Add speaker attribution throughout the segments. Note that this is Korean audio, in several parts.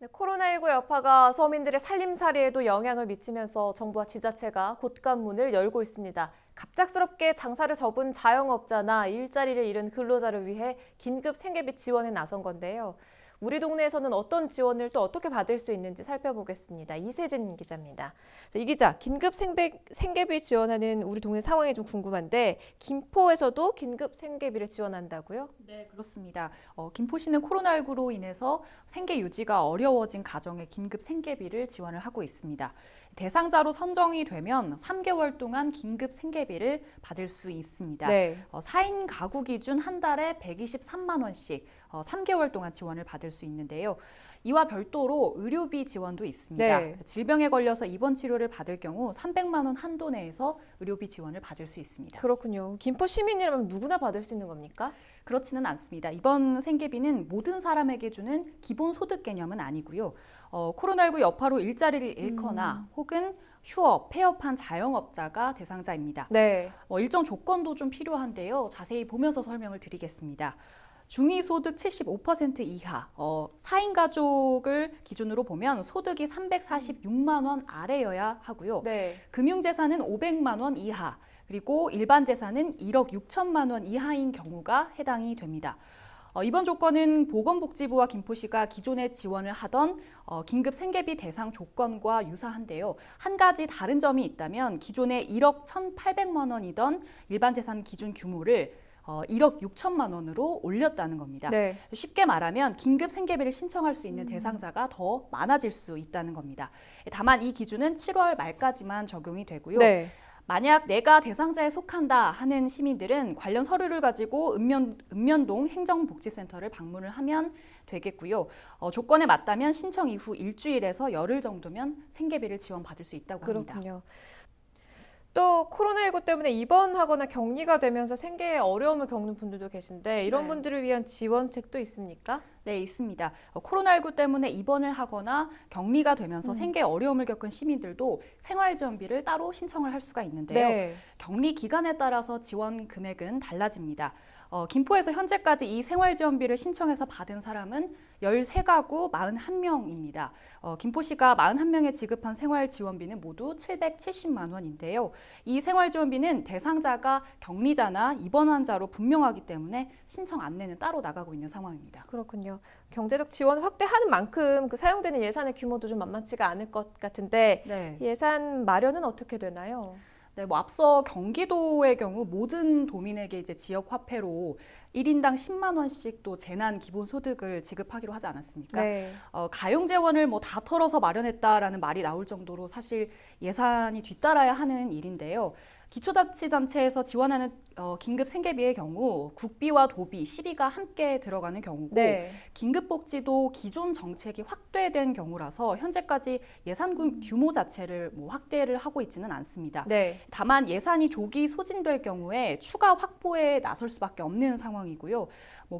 Speaker 1: 네, 코로나19 여파가 서민들의 살림살이에도 영향을 미치면서 정부와 지자체가 곳간문을 열고 있습니다. 갑작스럽게 장사를 접은 자영업자나 일자리를 잃은 근로자를 위해 긴급 생계비 지원에 나선 건데요. 우리 동네에서는 어떤 지원을 또 어떻게 받을 수 있는지 살펴보겠습니다. 이세진 기자입니다. 네, 이 기자, 긴급 생계비 지원하는 우리 동네 상황이 좀 궁금한데 김포에서도 긴급 생계비를 지원한다고요?
Speaker 2: 네, 그렇습니다. 김포시는 코로나19로 인해서 생계 유지가 어려워진 가정에 긴급 생계비를 지원을 하고 있습니다. 대상자로 선정이 되면 3개월 동안 긴급 생계비를 받을 수 있습니다.
Speaker 1: 네.
Speaker 2: 4인 가구 기준 한 달에 123만 원씩 3개월 동안 지원을 받을 수 있는데요. 이와 별도로 의료비 지원도 있습니다.
Speaker 1: 네.
Speaker 2: 질병에 걸려서 입원 치료를 받을 경우 300만 원 한도 내에서 의료비 지원을 받을 수 있습니다.
Speaker 1: 그렇군요. 김포 시민이라면 누구나 받을 수 있는 겁니까?
Speaker 2: 그렇지는 않습니다. 이번 생계비는 모든 사람에게 주는 기본소득 개념은 아니고요. 코로나19 여파로 일자리를 잃거나 혹은 휴업, 폐업한 자영업자가 대상자입니다.
Speaker 1: 네.
Speaker 2: 일정 조건도 좀 필요한데요. 자세히 보면서 설명을 드리겠습니다. 중위소득 75% 이하, 4인 가족을 기준으로 보면 소득이 346만 원 아래여야 하고요.
Speaker 1: 네.
Speaker 2: 금융재산은 500만 원 이하, 그리고 일반 재산은 1억 6천만 원 이하인 경우가 해당이 됩니다. 이번 조건은 보건복지부와 김포시가 기존에 지원을 하던 긴급 생계비 대상 조건과 유사한데요. 한 가지 다른 점이 있다면 기존에 1억 1,800만 원이던 일반 재산 기준 규모를 1억 6천만 원으로 올렸다는 겁니다.
Speaker 1: 네.
Speaker 2: 쉽게 말하면 긴급 생계비를 신청할 수 있는 대상자가 더 많아질 수 있다는 겁니다. 다만 이 기준은 7월 말까지만 적용이 되고요.
Speaker 1: 네.
Speaker 2: 만약 내가 대상자에 속한다 하는 시민들은 관련 서류를 가지고 읍면동 행정복지센터를 방문을 하면 되겠고요. 조건에 맞다면 신청 이후 일주일에서 열흘 정도면 생계비를 지원받을 수 있다고 합니다.
Speaker 1: 그렇군요. 또 코로나19 때문에 입원하거나 격리가 되면서 생계에 어려움을 겪는 분들도 계신데 이런
Speaker 2: 네.
Speaker 1: 분들을 위한 지원책도 있습니까?
Speaker 2: 네, 있습니다. 코로나19 때문에 입원을 하거나 격리가 되면서 생계 어려움을 겪은 시민들도 생활지원비를 따로 신청을 할 수가 있는데요.
Speaker 1: 네.
Speaker 2: 격리 기간에 따라서 지원 금액은 달라집니다. 김포에서 현재까지 이 생활지원비를 신청해서 받은 사람은 13가구 41명입니다. 김포시가 41명에 지급한 생활지원비는 모두 770만 원인데요. 이 생활지원비는 대상자가 격리자나 입원 환자로 분명하기 때문에 신청 안내는 따로 나가고 있는 상황입니다.
Speaker 1: 그렇군요. 경제적 지원 확대하는 만큼 그 사용되는 예산의 규모도 좀 만만치가 않을 것 같은데
Speaker 2: 네.
Speaker 1: 예산 마련은 어떻게 되나요?
Speaker 2: 네, 앞서 경기도의 경우 모든 도민에게 이제 지역 화폐로 1인당 10만 원씩 또 재난 기본소득을 지급하기로 하지 않았습니까?
Speaker 1: 네.
Speaker 2: 가용재원을 다 털어서 마련했다라는 말이 나올 정도로 사실 예산이 뒤따라야 하는 일인데요. 기초자치단체에서 지원하는 긴급 생계비의 경우 국비와 도비, 시비가 함께 들어가는 경우고
Speaker 1: 네.
Speaker 2: 긴급복지도 기존 정책이 확대된 경우라서 현재까지 예산 규모 자체를 확대를 하고 있지는 않습니다.
Speaker 1: 네.
Speaker 2: 다만 예산이 조기 소진될 경우에 추가 확보에 나설 수밖에 없는 상황이고요.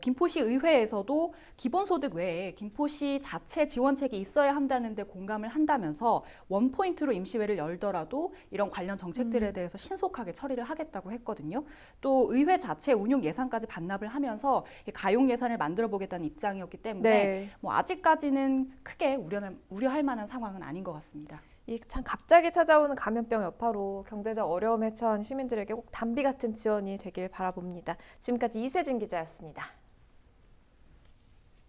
Speaker 2: 김포시 의회에서도 기본소득 외에 김포시 자체 지원책이 있어야 한다는데 공감을 한다면서 원포인트로 임시회를 열더라도 이런 관련 정책들에 대해서 신속하게 처리를 하겠다고 했거든요. 또 의회 자체 운용 예산까지 반납을 하면서 가용 예산을 만들어 보겠다는 입장이었기 때문에
Speaker 1: 네.
Speaker 2: 아직까지는 크게 우려할 만한 상황은 아닌 것 같습니다.
Speaker 1: 이 참 갑자기 찾아오는 감염병 여파로 경제적 어려움에 처한 시민들에게 꼭 단비 같은 지원이 되길 바라봅니다. 지금까지 이세진 기자였습니다.